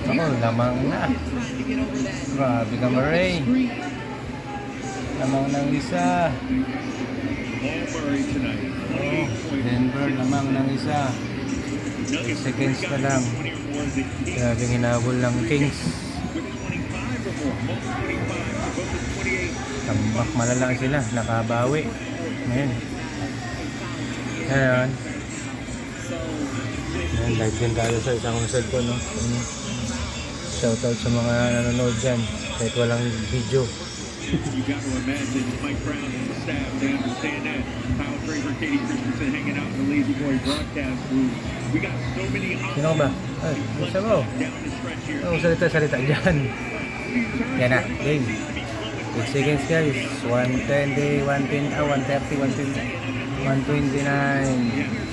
Ako, lamang na. Grabe ka, Murray. Lamang ng isa. Oh, Denver, lamang ng isa. 8 seconds na lang. Grabe hinabol ng Kings. Tambak malala sila. Nakabawi. Ngayon. Ayan. Ayan, live din tayo sa isang cellphone, no? Shoutout sa mga nanonood dyan. Kahit walang video. You got to imagine Mike Brown and the staff, they understand that. Kyle Traver, Katie Christensen hanging out in the Lazy Boy broadcast booth. We got so many Sino ba? Ay, gusto mo? down the stretch here. Ang salita dyan. Yan na, game. 8 seconds guys. 120, 130, 120, 129.